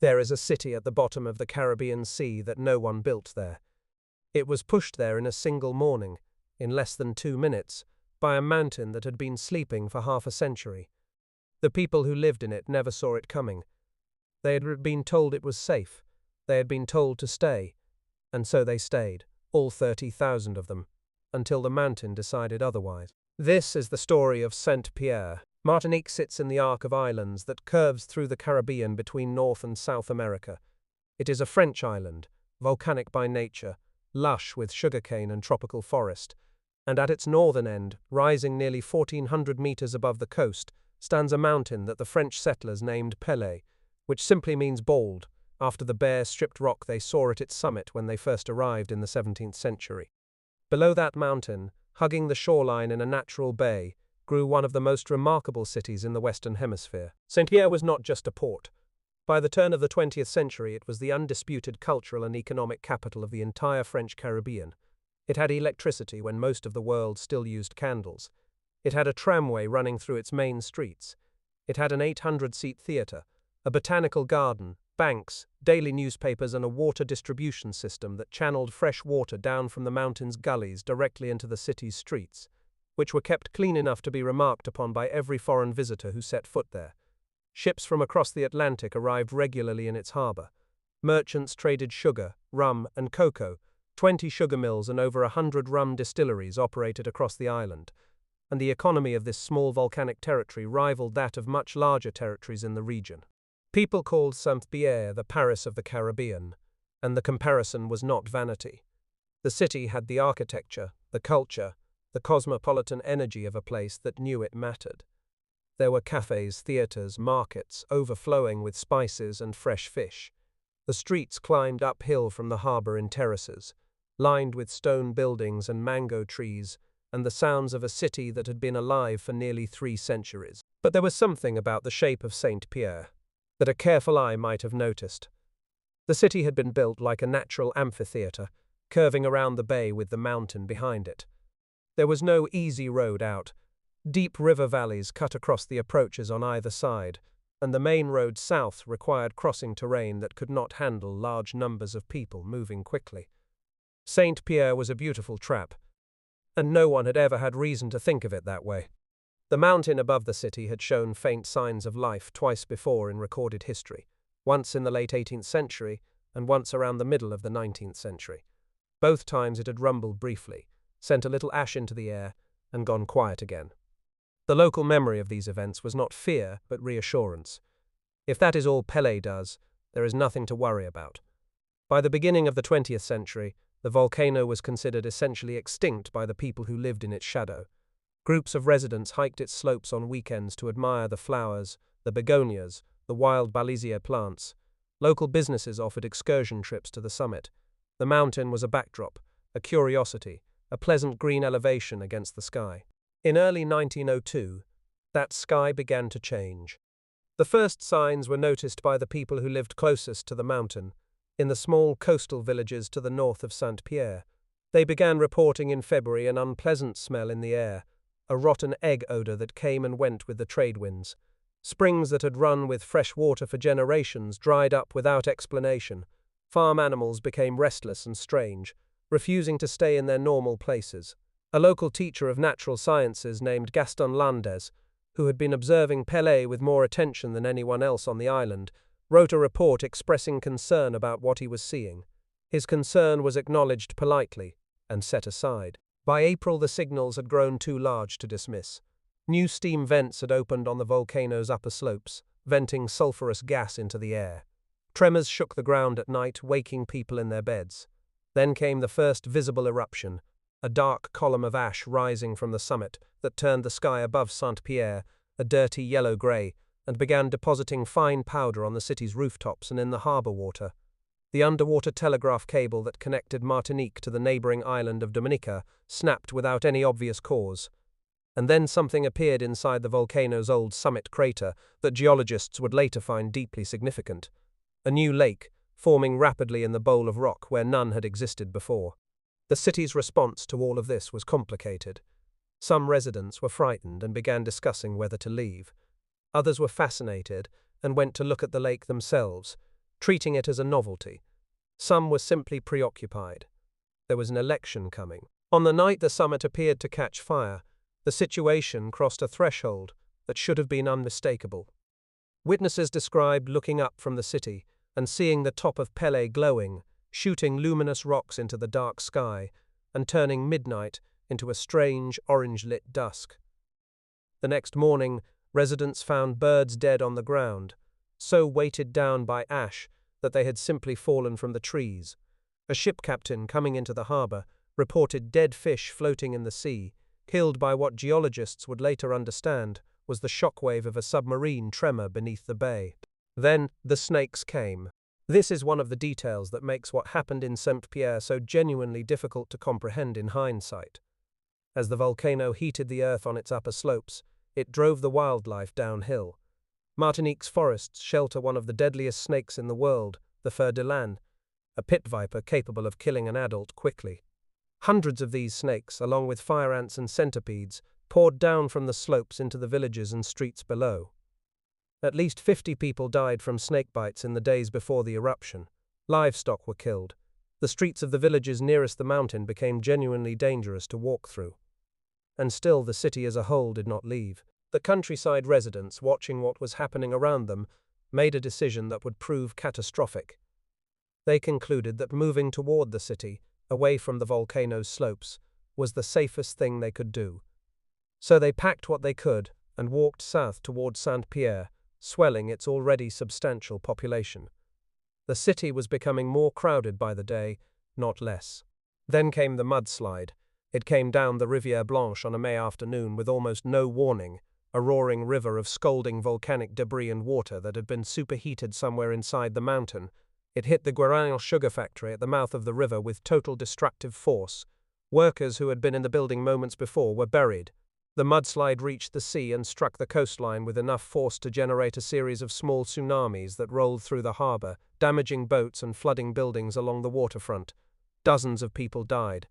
There is a city at the bottom of the Caribbean Sea that no one built there. It was pushed there in a single morning, in less than 2 minutes, by a mountain that had been sleeping for half a century. The people who lived in it never saw it coming. They had been told it was safe. They had been told to stay. And so they stayed, all 30,000 of them, until the mountain decided otherwise. This is the story of Saint-Pierre. Martinique sits in the arc of islands that curves through the Caribbean between North and South America. It is a French island, volcanic by nature, lush with sugarcane and tropical forest, and at its northern end, rising nearly 1,400 meters above the coast, stands a mountain that the French settlers named Pelée, which simply means bald, after the bare, stripped rock they saw at its summit when they first arrived in the 17th century. Below that mountain, hugging the shoreline in a natural bay, grew one of the most remarkable cities in the Western Hemisphere. Saint-Pierre was not just a port. By the turn of the 20th century, it was the undisputed cultural and economic capital of the entire French Caribbean. It had electricity when most of the world still used candles. It had a tramway running through its main streets. It had an 800-seat theatre, a botanical garden, banks, daily newspapers, and a water distribution system that channeled fresh water down from the mountain's gullies directly into the city's streets, which were kept clean enough to be remarked upon by every foreign visitor who set foot there. Ships from across the Atlantic arrived regularly in its harbour. Merchants traded sugar, rum, and cocoa. 20 sugar mills and over 100 rum distilleries operated across the island, and the economy of this small volcanic territory rivaled that of much larger territories in the region. People called Saint-Pierre the Paris of the Caribbean, and the comparison was not vanity. The city had the architecture, the culture, the cosmopolitan energy of a place that knew it mattered. There were cafes, theatres, markets, overflowing with spices and fresh fish. The streets climbed uphill from the harbour in terraces, lined with stone buildings and mango trees, and the sounds of a city that had been alive for nearly 3 centuries. But there was something about the shape of Saint-Pierre that a careful eye might have noticed. The city had been built like a natural amphitheatre, curving around the bay with the mountain behind it. There was no easy road out. Deep river valleys cut across the approaches on either side, and the main road south required crossing terrain that could not handle large numbers of people moving quickly. Saint-Pierre was a beautiful trap, and no one had ever had reason to think of it that way. The mountain above the city had shown faint signs of life twice before in recorded history, once in the late 18th century and once around the middle of the 19th century. Both times it had rumbled briefly, sent a little ash into the air, and gone quiet again. The local memory of these events was not fear, but reassurance. If that is all Pelée does, there is nothing to worry about. By the beginning of the 20th century, the volcano was considered essentially extinct by the people who lived in its shadow. Groups of residents hiked its slopes on weekends to admire the flowers, the begonias, the wild balisier plants. Local businesses offered excursion trips to the summit. The mountain was a backdrop, a curiosity, a pleasant green elevation against the sky. In early 1902, that sky began to change. The first signs were noticed by the people who lived closest to the mountain, in the small coastal villages to the north of Saint-Pierre. They began reporting in February an unpleasant smell in the air, a rotten egg odor that came and went with the trade winds. Springs that had run with fresh water for generations dried up without explanation. Farm animals became restless and strange, refusing to stay in their normal places. A local teacher of natural sciences named Gaston Landes, who had been observing Pelée with more attention than anyone else on the island, wrote a report expressing concern about what he was seeing. His concern was acknowledged politely and set aside. By April, the signals had grown too large to dismiss. New steam vents had opened on the volcano's upper slopes, venting sulphurous gas into the air. Tremors shook the ground at night, waking people in their beds. Then came the first visible eruption, a dark column of ash rising from the summit that turned the sky above Saint-Pierre a dirty yellow-grey and began depositing fine powder on the city's rooftops and in the harbour water. The underwater telegraph cable that connected Martinique to the neighbouring island of Dominica snapped without any obvious cause. And then something appeared inside the volcano's old summit crater that geologists would later find deeply significant. A new lake, forming rapidly in the bowl of rock where none had existed before. The city's response to all of this was complicated. Some residents were frightened and began discussing whether to leave. Others were fascinated and went to look at the lake themselves, treating it as a novelty. Some were simply preoccupied. There was an election coming. On the night the summit appeared to catch fire, the situation crossed a threshold that should have been unmistakable. Witnesses described looking up from the city and seeing the top of Pelée glowing, shooting luminous rocks into the dark sky, and turning midnight into a strange orange-lit dusk. The next morning, residents found birds dead on the ground, so weighted down by ash that they had simply fallen from the trees. A ship captain coming into the harbour reported dead fish floating in the sea, killed by what geologists would later understand was the shockwave of a submarine tremor beneath the bay. Then the snakes came. This is one of the details that makes what happened in Saint-Pierre so genuinely difficult to comprehend in hindsight. As the volcano heated the earth on its upper slopes, it drove the wildlife downhill. Martinique's forests shelter one of the deadliest snakes in the world, the fer de lane, a pit viper capable of killing an adult quickly. Hundreds of these snakes, along with fire ants and centipedes, poured down from the slopes into the villages and streets below. At least 50 people died from snake bites in the days before the eruption. Livestock were killed. The streets of the villages nearest the mountain became genuinely dangerous to walk through. And still the city as a whole did not leave. The countryside residents, watching what was happening around them, made a decision that would prove catastrophic. They concluded that moving toward the city, away from the volcano's slopes, was the safest thing they could do. So they packed what they could and walked south toward Saint-Pierre, swelling its already substantial population. The city was becoming more crowded by the day, not less. Then came the mudslide. It came down the Rivière Blanche on a May afternoon with almost no warning, a roaring river of scalding volcanic debris and water that had been superheated somewhere inside the mountain. It hit the Guérin sugar factory at the mouth of the river with total destructive force. Workers who had been in the building moments before were buried. The mudslide reached the sea and struck the coastline with enough force to generate a series of small tsunamis that rolled through the harbour, damaging boats and flooding buildings along the waterfront. Dozens of people died.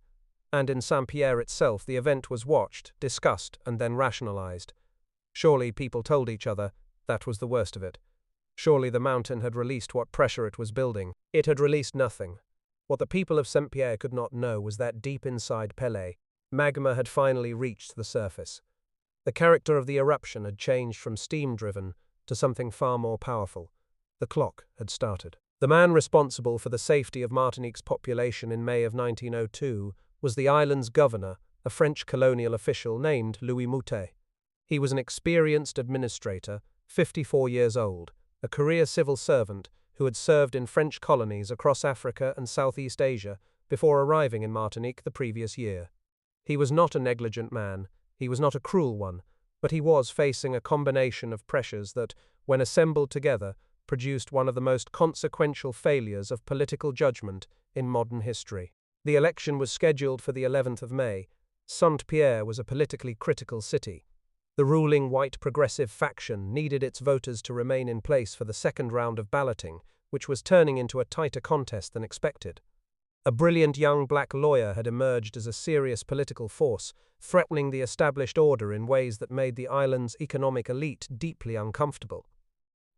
And in Saint-Pierre itself, the event was watched, discussed, and then rationalized. Surely people told each other that was the worst of it. Surely the mountain had released what pressure it was building. It had released nothing. What the people of Saint-Pierre could not know was that deep inside Pelée, magma had finally reached the surface. The character of the eruption had changed from steam-driven to something far more powerful. The clock had started. The man responsible for the safety of Martinique's population in May of 1902 was the island's governor, a French colonial official named Louis Moutet. He was an experienced administrator, 54 years old, a career civil servant who had served in French colonies across Africa and Southeast Asia before arriving in Martinique the previous year. He was not a negligent man, he was not a cruel one, but he was facing a combination of pressures that, when assembled together, produced one of the most consequential failures of political judgment in modern history. The election was scheduled for the 11th of May. Saint-Pierre was a politically critical city. The ruling white progressive faction needed its voters to remain in place for the second round of balloting, which was turning into a tighter contest than expected. A brilliant young black lawyer had emerged as a serious political force, threatening the established order in ways that made the island's economic elite deeply uncomfortable.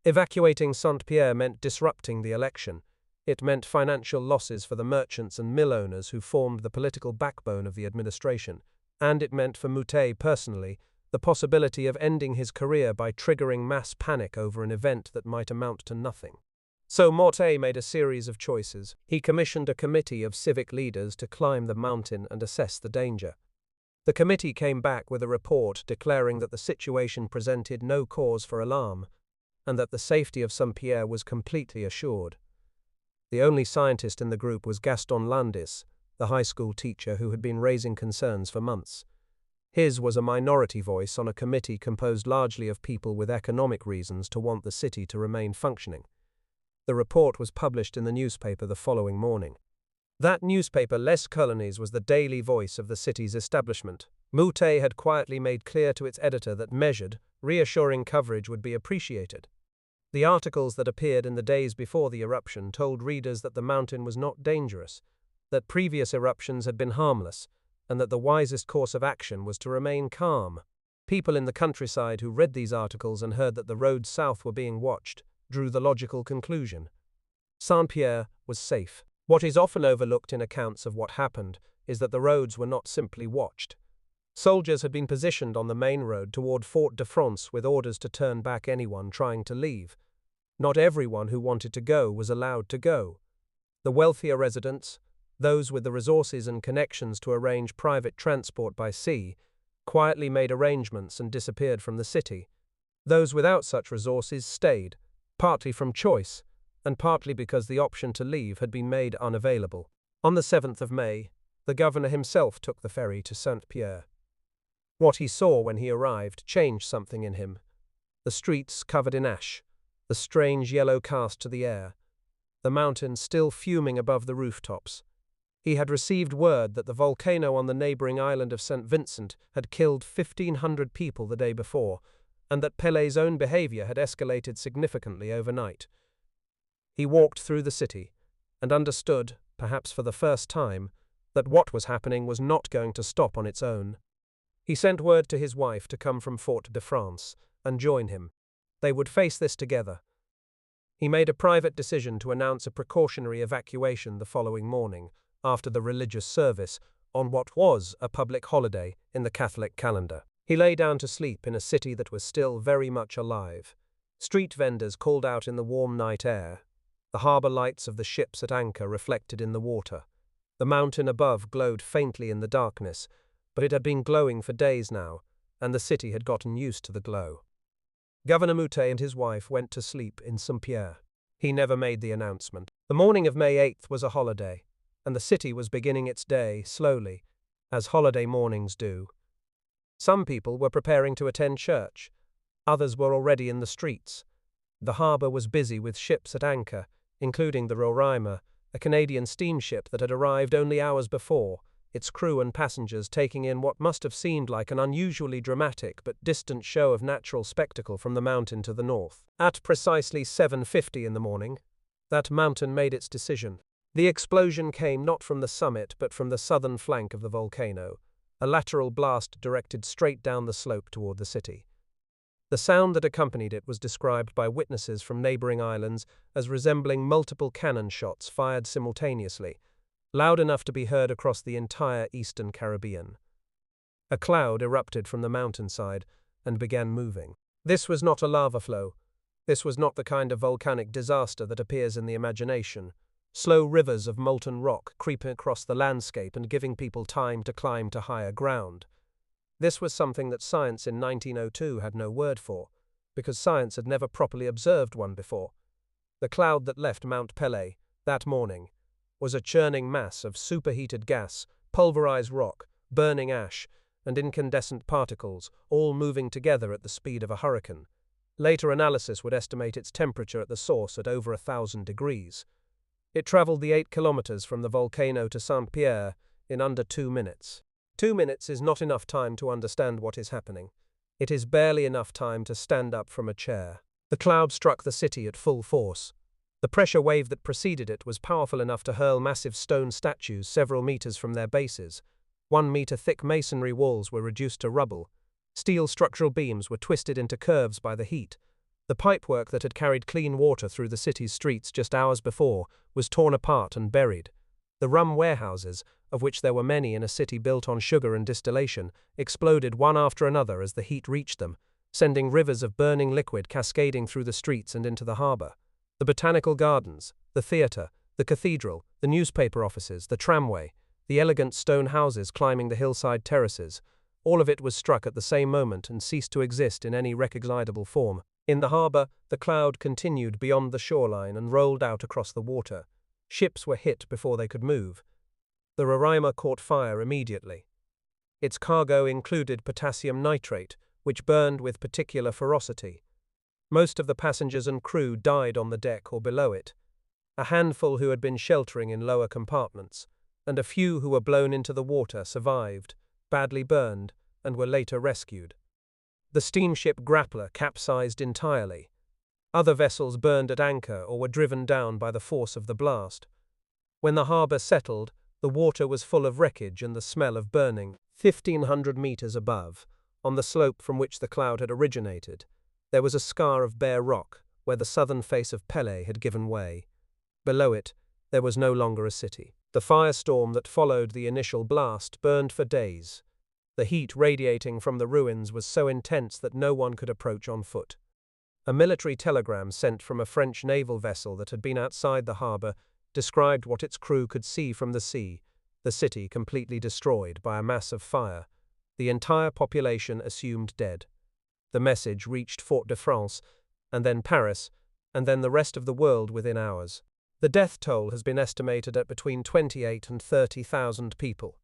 Evacuating Saint-Pierre meant disrupting the election. It meant financial losses for the merchants and mill owners who formed the political backbone of the administration, and it meant for Moutet personally the possibility of ending his career by triggering mass panic over an event that might amount to nothing. So Moutet made a series of choices. He commissioned a committee of civic leaders to climb the mountain and assess the danger. The committee came back with a report declaring that the situation presented no cause for alarm, and that the safety of Saint-Pierre was completely assured. The only scientist in the group was Gaston Landis, the high school teacher who had been raising concerns for months. His was a minority voice on a committee composed largely of people with economic reasons to want the city to remain functioning. The report was published in the newspaper the following morning. That newspaper, Les Colonies, was the daily voice of the city's establishment. Moutet had quietly made clear to its editor that measured, reassuring coverage would be appreciated. The articles that appeared in the days before the eruption told readers that the mountain was not dangerous, that previous eruptions had been harmless, and that the wisest course of action was to remain calm. People in the countryside who read these articles and heard that the roads south were being watched drew the logical conclusion. Saint-Pierre was safe. What is often overlooked in accounts of what happened is that the roads were not simply watched. Soldiers had been positioned on the main road toward Fort de France with orders to turn back anyone trying to leave. Not everyone who wanted to go was allowed to go. The wealthier residents, those with the resources and connections to arrange private transport by sea, quietly made arrangements and disappeared from the city. Those without such resources stayed, partly from choice, and partly because the option to leave had been made unavailable. On the 7th of May, the governor himself took the ferry to Saint-Pierre. What he saw when he arrived changed something in him. The streets covered in ash, the strange yellow cast to the air, the mountains still fuming above the rooftops. He had received word that the volcano on the neighboring island of St. Vincent had killed 1,500 people the day before, and that Pelé's own behavior had escalated significantly overnight. He walked through the city and understood, perhaps for the first time, that what was happening was not going to stop on its own. He sent word to his wife to come from Fort de France and join him. They would face this together. He made a private decision to announce a precautionary evacuation the following morning, after the religious service, on what was a public holiday in the Catholic calendar. He lay down to sleep in a city that was still very much alive. Street vendors called out in the warm night air. The harbour lights of the ships at anchor reflected in the water. The mountain above glowed faintly in the darkness, but it had been glowing for days now, and the city had gotten used to the glow. Governor Moutet and his wife went to sleep in Saint-Pierre. He never made the announcement. The morning of May 8th was a holiday, and the city was beginning its day slowly, as holiday mornings do. Some people were preparing to attend church. Others were already in the streets. The harbour was busy with ships at anchor, including the Roraima, a Canadian steamship that had arrived only hours before, its crew and passengers taking in what must have seemed like an unusually dramatic but distant show of natural spectacle from the mountain to the north. At precisely 7:50 in the morning, that mountain made its decision. The explosion came not from the summit but from the southern flank of the volcano, a lateral blast directed straight down the slope toward the city. The sound that accompanied it was described by witnesses from neighboring islands as resembling multiple cannon shots fired simultaneously, loud enough to be heard across the entire eastern Caribbean. A cloud erupted from the mountainside and began moving. This was not a lava flow. This was not the kind of volcanic disaster that appears in the imagination. Slow rivers of molten rock creeping across the landscape and giving people time to climb to higher ground. This was something that science in 1902 had no word for, because science had never properly observed one before. The cloud that left Mount Pelée that morning was a churning mass of superheated gas, pulverized rock, burning ash, and incandescent particles, all moving together at the speed of a hurricane. Later analysis would estimate its temperature at the source at over 1,000 degrees. It traveled the 8 kilometers from the volcano to Saint-Pierre in under 2 minutes. 2 minutes is not enough time to understand what is happening. It is barely enough time to stand up from a chair. The cloud struck the city at full force. The pressure wave that preceded it was powerful enough to hurl massive stone statues several meters from their bases. 1-meter-thick masonry walls were reduced to rubble. Steel structural beams were twisted into curves by the heat. The pipework that had carried clean water through the city's streets just hours before was torn apart and buried. The rum warehouses, of which there were many in a city built on sugar and distillation, exploded one after another as the heat reached them, sending rivers of burning liquid cascading through the streets and into the harbour. The botanical gardens, the theatre, the cathedral, the newspaper offices, the tramway, the elegant stone houses climbing the hillside terraces, all of it was struck at the same moment and ceased to exist in any recognizable form. In the harbour, the cloud continued beyond the shoreline and rolled out across the water. Ships were hit before they could move. The Roraima caught fire immediately. Its cargo included potassium nitrate, which burned with particular ferocity. Most of the passengers and crew died on the deck or below it. A handful who had been sheltering in lower compartments, and a few who were blown into the water survived, badly burned, and were later rescued. The steamship Grappler capsized entirely. Other vessels burned at anchor or were driven down by the force of the blast. When the harbour settled, the water was full of wreckage and the smell of burning. 1,500 meters above, on the slope from which the cloud had originated, there was a scar of bare rock where the southern face of Pelée had given way. Below it, there was no longer a city. The firestorm that followed the initial blast burned for days. The heat radiating from the ruins was so intense that no one could approach on foot. A military telegram sent from a French naval vessel that had been outside the harbor described what its crew could see from the sea, the city completely destroyed by a mass of fire, the entire population assumed dead. The message reached Fort-de-France, and then Paris, and then the rest of the world within hours. The death toll has been estimated at between 28 and 30,000 people.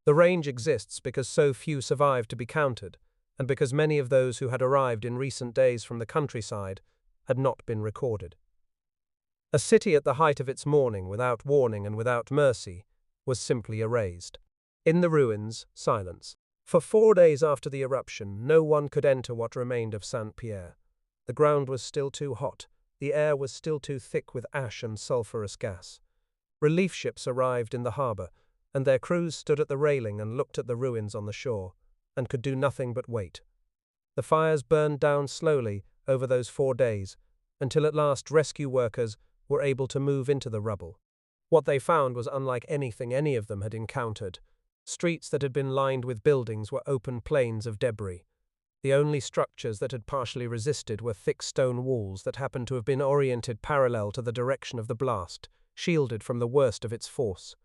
The range exists because so few survived to be counted, and because many of those who had arrived in recent days from the countryside had not been recorded. A city at the height of its mourning, without warning and without mercy, was simply erased. In the ruins, silence. For 4 days after the eruption, no one could enter what remained of Saint-Pierre. The ground was still too hot, the air was still too thick with ash and sulphurous gas. Relief ships arrived in the harbor, and their crews stood at the railing and looked at the ruins on the shore, and could do nothing but wait. The fires burned down slowly over those 4 days, until at last rescue workers were able to move into the rubble. What they found was unlike anything any of them had encountered. Streets that had been lined with buildings were open plains of debris. The only structures that had partially resisted were thick stone walls that happened to have been oriented parallel to the direction of the blast, shielded from the worst of its force.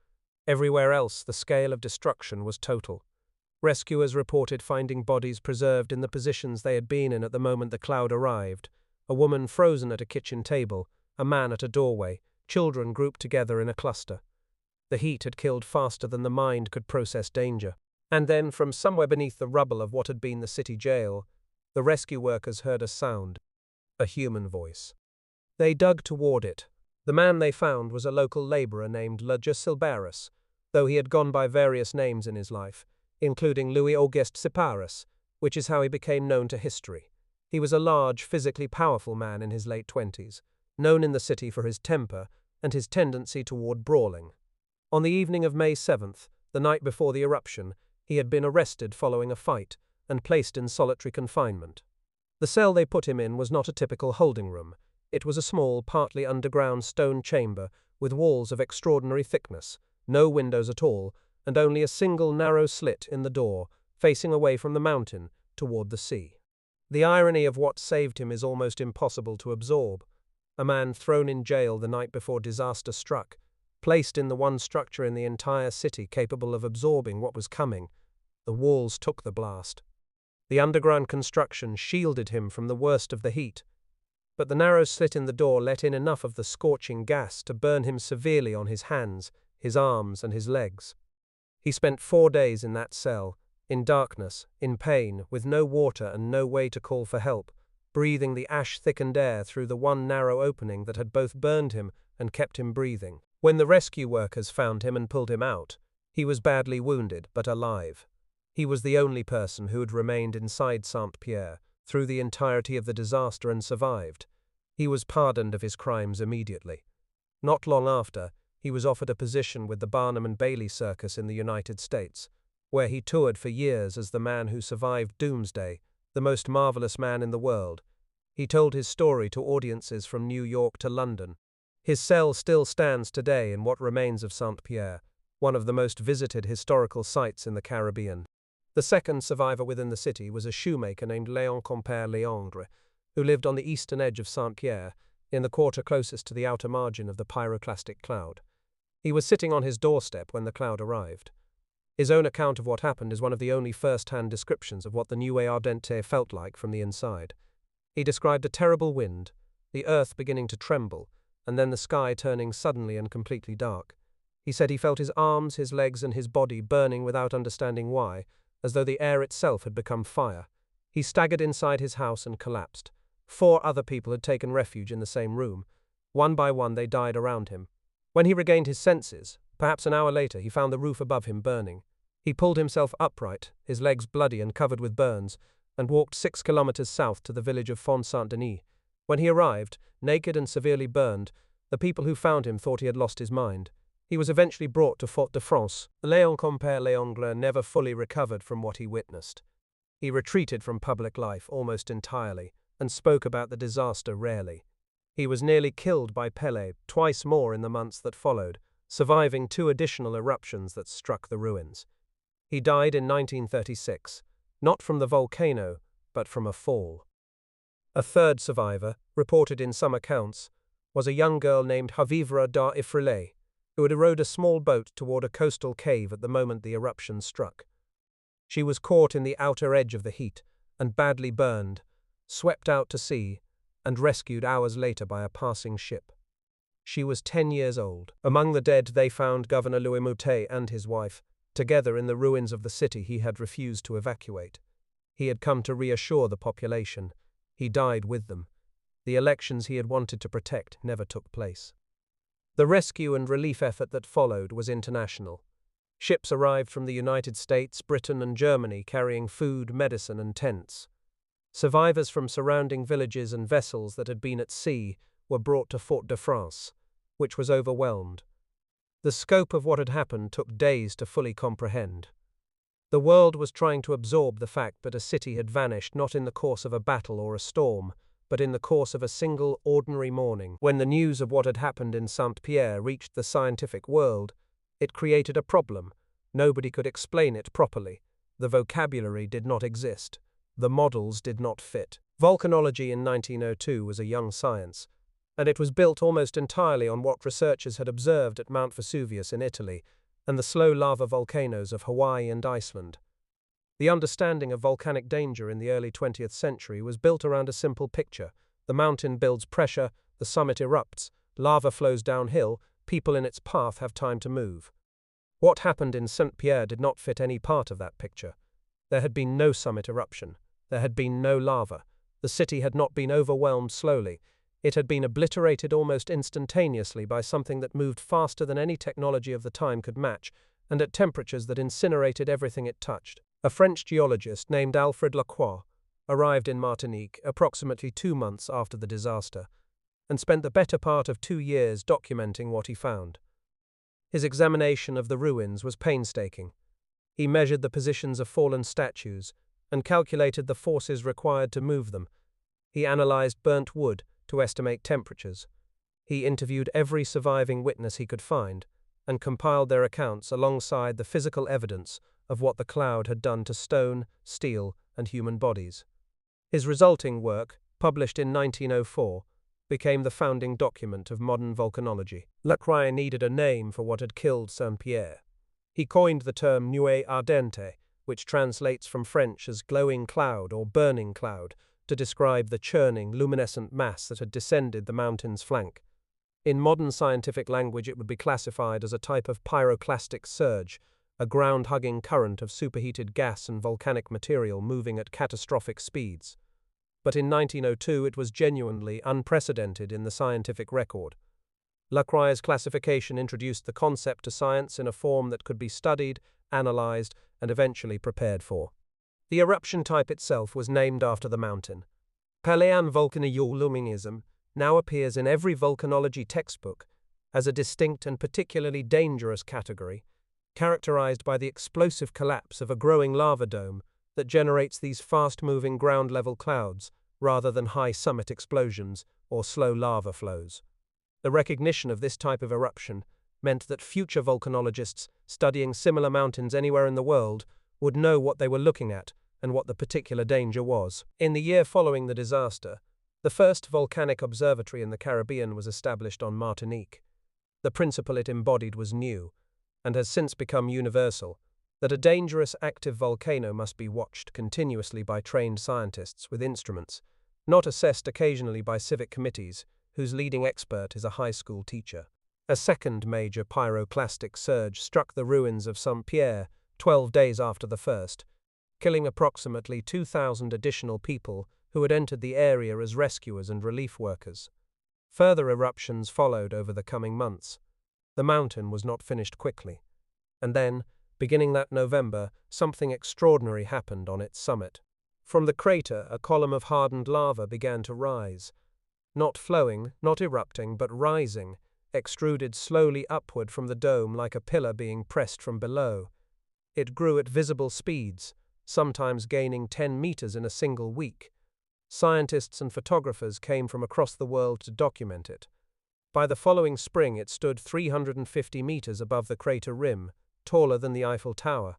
Everywhere else, the scale of destruction was total. Rescuers reported finding bodies preserved in the positions they had been in at the moment the cloud arrived, a woman frozen at a kitchen table, a man at a doorway, children grouped together in a cluster. The heat had killed faster than the mind could process danger. And then, from somewhere beneath the rubble of what had been the city jail, the rescue workers heard a sound, a human voice. They dug toward it. The man they found was a local laborer named Le Silbarus, though he had gone by various names in his life, including Louis-Auguste Siparis, which is how he became known to history. He was a large, physically powerful man in his late 20s, known in the city for his temper and his tendency toward brawling. On the evening of May 7th, the night before the eruption, he had been arrested following a fight and placed in solitary confinement. The cell they put him in was not a typical holding room. It was a small, partly underground stone chamber with walls of extraordinary thickness, no windows at all, and only a single narrow slit in the door, facing away from the mountain toward the sea. The irony of what saved him is almost impossible to absorb. A man thrown in jail the night before disaster struck, placed in the one structure in the entire city capable of absorbing what was coming. The walls took the blast. The underground construction shielded him from the worst of the heat, but the narrow slit in the door let in enough of the scorching gas to burn him severely on his hands, his arms, and his legs. He spent 4 days in that cell, in darkness, in pain, with no water and no way to call for help, breathing the ash-thickened air through the one narrow opening that had both burned him and kept him breathing. When the rescue workers found him and pulled him out, he was badly wounded but alive. He was the only person who had remained inside Saint-Pierre through the entirety of the disaster and survived. He was pardoned of his crimes immediately. Not long after, he was offered a position with the Barnum and Bailey Circus in the United States, where he toured for years as the man who survived Doomsday, the most marvelous man in the world. He told his story to audiences from New York to London. His cell still stands today in what remains of Saint-Pierre, one of the most visited historical sites in the Caribbean. The second survivor within the city was a shoemaker named Léon Compère-Léandre, who lived on the eastern edge of Saint-Pierre, in the quarter closest to the outer margin of the pyroclastic cloud. He was sitting on his doorstep when the cloud arrived. His own account of what happened is one of the only first-hand descriptions of what the Nuit Ardente felt like from the inside. He described a terrible wind, the earth beginning to tremble, and then the sky turning suddenly and completely dark. He said he felt his arms, his legs, and his body burning without understanding why, as though the air itself had become fire. He staggered inside his house and collapsed. 4 other people had taken refuge in the same room. One by one they died around him. When he regained his senses, perhaps an hour later, he found the roof above him burning. He pulled himself upright, his legs bloody and covered with burns, and walked 6 kilometers south to the village of Font-Saint-Denis. When he arrived, naked and severely burned, the people who found him thought he had lost his mind. He was eventually brought to Fort-de-France. Léon Compère-Léandre never fully recovered from what he witnessed. He retreated from public life almost entirely, and spoke about the disaster rarely. He was nearly killed by Pelée, twice more in the months that followed, surviving 2 additional eruptions that struck the ruins. He died in 1936, not from the volcano, but from a fall. A third survivor, reported in some accounts, was a young girl named Havivra da Ifrile, who had rowed a small boat toward a coastal cave at the moment the eruption struck. She was caught in the outer edge of the heat and badly burned, swept out to sea, and rescued hours later by a passing ship. She was 10 years old. Among the dead they found Governor Louis Moutet and his wife, together in the ruins of the city he had refused to evacuate. He had come to reassure the population. He died with them. The elections he had wanted to protect never took place. The rescue and relief effort that followed was international. Ships arrived from the United States, Britain, and Germany carrying food, medicine, and tents. Survivors from surrounding villages and vessels that had been at sea were brought to Fort-de-France, which was overwhelmed. The scope of what had happened took days to fully comprehend. The world was trying to absorb the fact that a city had vanished not in the course of a battle or a storm, but in the course of a single ordinary morning. When the news of what had happened in Saint-Pierre reached the scientific world, it created a problem. Nobody could explain it properly. The vocabulary did not exist. The models did not fit. Volcanology in 1902 was a young science, and it was built almost entirely on what researchers had observed at Mount Vesuvius in Italy and the slow lava volcanoes of Hawaii and Iceland. The understanding of volcanic danger in the early 20th century was built around a simple picture. The mountain builds pressure, the summit erupts, lava flows downhill, people in its path have time to move. What happened in Saint-Pierre did not fit any part of that picture. There had been no summit eruption. There had been no lava. The city had not been overwhelmed slowly. It had been obliterated almost instantaneously by something that moved faster than any technology of the time could match, and at temperatures that incinerated everything it touched. A French geologist named Alfred Lacroix arrived in Martinique approximately 2 months after the disaster, and spent the better part of 2 years documenting what he found. His examination of the ruins was painstaking. He measured the positions of fallen statues and calculated the forces required to move them. He analyzed burnt wood to estimate temperatures. He interviewed every surviving witness he could find and compiled their accounts alongside the physical evidence of what the cloud had done to stone, steel, and human bodies. His resulting work, published in 1904, became the founding document of modern volcanology. Lacroix needed a name for what had killed Saint-Pierre. He coined the term nuée ardente, which translates from French as glowing cloud or burning cloud, to describe the churning, luminescent mass that had descended the mountain's flank. In modern scientific language, it would be classified as a type of pyroclastic surge, a ground-hugging current of superheated gas and volcanic material moving at catastrophic speeds. But in 1902 it was genuinely unprecedented in the scientific record. Lacroix's classification introduced the concept to science in a form that could be studied, analyzed, and eventually prepared for. The eruption type itself was named after the mountain. Paléan volcanologism now appears in every volcanology textbook as a distinct and particularly dangerous category, characterized by the explosive collapse of a growing lava dome that generates these fast-moving ground-level clouds rather than high summit explosions or slow lava flows. The recognition of this type of eruption meant that future volcanologists studying similar mountains anywhere in the world would know what they were looking at and what the particular danger was. In the year following the disaster, the first volcanic observatory in the Caribbean was established on Martinique. The principle it embodied was new, and has since become universal, that a dangerous active volcano must be watched continuously by trained scientists with instruments, not assessed occasionally by civic committees, whose leading expert is a high school teacher. A second major pyroclastic surge struck the ruins of Saint-Pierre 12 days after the first, killing approximately 2,000 additional people who had entered the area as rescuers and relief workers. Further eruptions followed over the coming months. The mountain was not finished quickly. And then, beginning that November, something extraordinary happened on its summit. From the crater, a column of hardened lava began to rise. Not flowing, not erupting, but rising, extruded slowly upward from the dome like a pillar being pressed from below. It grew at visible speeds, sometimes gaining 10 meters in a single week. Scientists and photographers came from across the world to document it. By the following spring, it stood 350 meters above the crater rim, taller than the Eiffel Tower.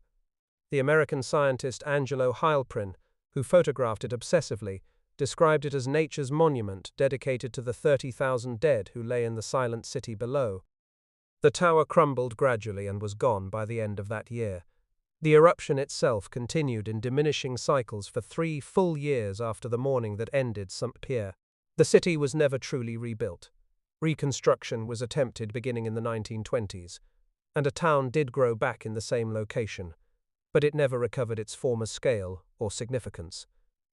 The American scientist Angelo Heilprin, who photographed it obsessively, described it as nature's monument dedicated to the 30,000 dead who lay in the silent city below. The tower crumbled gradually and was gone by the end of that year. The eruption itself continued in diminishing cycles for 3 full years after the morning that ended Saint-Pierre. The city was never truly rebuilt. Reconstruction was attempted beginning in the 1920s, and a town did grow back in the same location, but it never recovered its former scale or significance.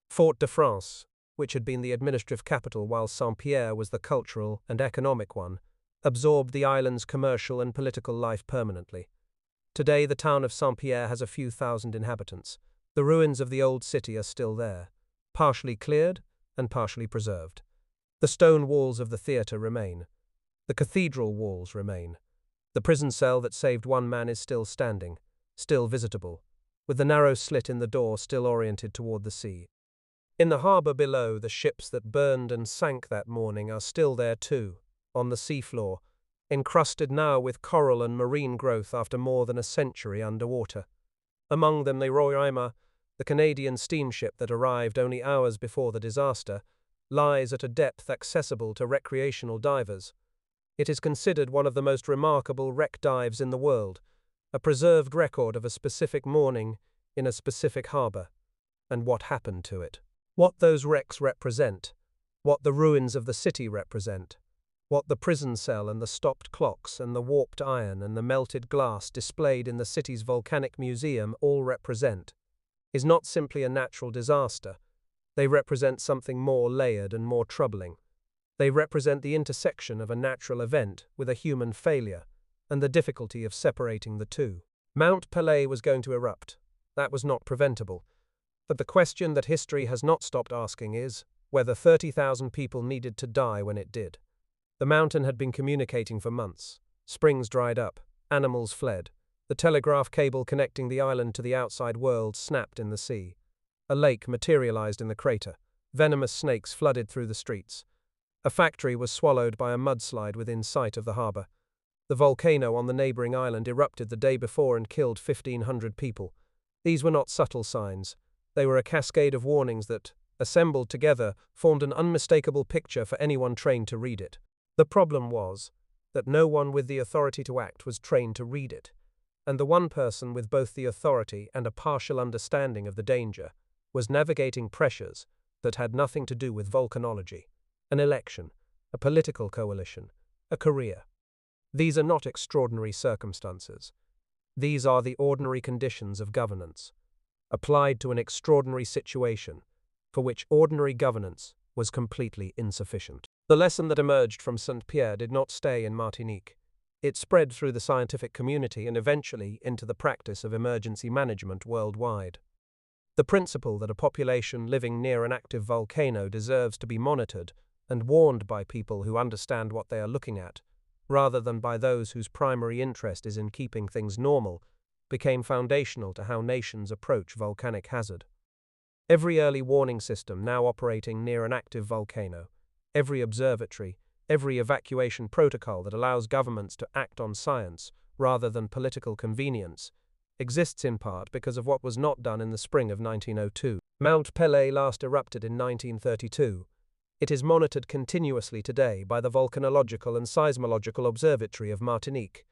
Fort-de-France, which had been the administrative capital while Saint-Pierre was the cultural and economic one, absorbed the island's commercial and political life permanently. Today, the town of Saint-Pierre has a few thousand inhabitants. The ruins of the old city are still there, partially cleared and partially preserved. The stone walls of the theatre remain. The cathedral walls remain. The prison cell that saved one man is still standing, still visitable, with the narrow slit in the door still oriented toward the sea. In the harbour below, the ships that burned and sank that morning are still there too, on the seafloor, encrusted now with coral and marine growth after more than a century underwater. Among them the Roraima, the Canadian steamship that arrived only hours before the disaster, lies at a depth accessible to recreational divers. It is considered one of the most remarkable wreck dives in the world, a preserved record of a specific morning in a specific harbour, and what happened to it. What those wrecks represent, what the ruins of the city represent, what the prison cell and the stopped clocks and the warped iron and the melted glass displayed in the city's volcanic museum all represent, is not simply a natural disaster. They represent something more layered and more troubling. They represent the intersection of a natural event with a human failure, and the difficulty of separating the two. Mount Pelée was going to erupt. That was not preventable. But the question that history has not stopped asking is whether 30,000 people needed to die when it did. The mountain had been communicating for months. Springs dried up. Animals fled. The telegraph cable connecting the island to the outside world snapped in the sea. A lake materialized in the crater. Venomous snakes flooded through the streets. A factory was swallowed by a mudslide within sight of the harbour. The volcano on the neighbouring island erupted the day before and killed 1,500 people. These were not subtle signs. They were a cascade of warnings that, assembled together, formed an unmistakable picture for anyone trained to read it. The problem was that no one with the authority to act was trained to read it, and the one person with both the authority and a partial understanding of the danger was navigating pressures that had nothing to do with volcanology, an election, a political coalition, a career. These are not extraordinary circumstances. These are the ordinary conditions of governance, applied to an extraordinary situation, for which ordinary governance was completely insufficient. The lesson that emerged from Saint-Pierre did not stay in Martinique. It spread through the scientific community and eventually into the practice of emergency management worldwide. The principle that a population living near an active volcano deserves to be monitored and warned by people who understand what they are looking at, rather than by those whose primary interest is in keeping things normal, became foundational to how nations approach volcanic hazard. Every early warning system now operating near an active volcano, every observatory, every evacuation protocol that allows governments to act on science rather than political convenience, exists in part because of what was not done in the spring of 1902. Mount Pelée last erupted in 1932. It is monitored continuously today by the Volcanological and Seismological Observatory of Martinique.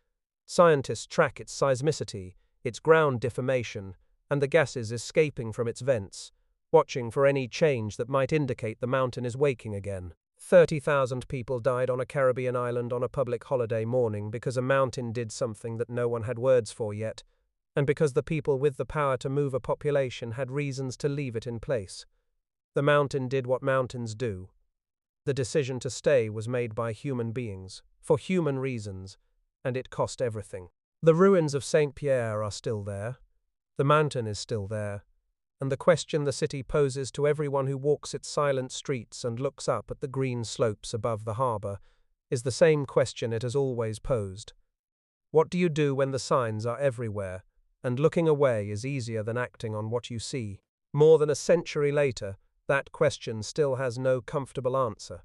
Scientists track its seismicity, its ground deformation, and the gases escaping from its vents, watching for any change that might indicate the mountain is waking again. 30,000 people died on a Caribbean island on a public holiday morning because a mountain did something that no one had words for yet, and because the people with the power to move a population had reasons to leave it in place. The mountain did what mountains do. The decision to stay was made by human beings, for human reasons, and it cost everything. The ruins of Saint-Pierre are still there. The mountain is still there. And the question the city poses to everyone who walks its silent streets and looks up at the green slopes above the harbour is the same question it has always posed. What do you do when the signs are everywhere, and looking away is easier than acting on what you see? More than a century later, That question still has no comfortable answer.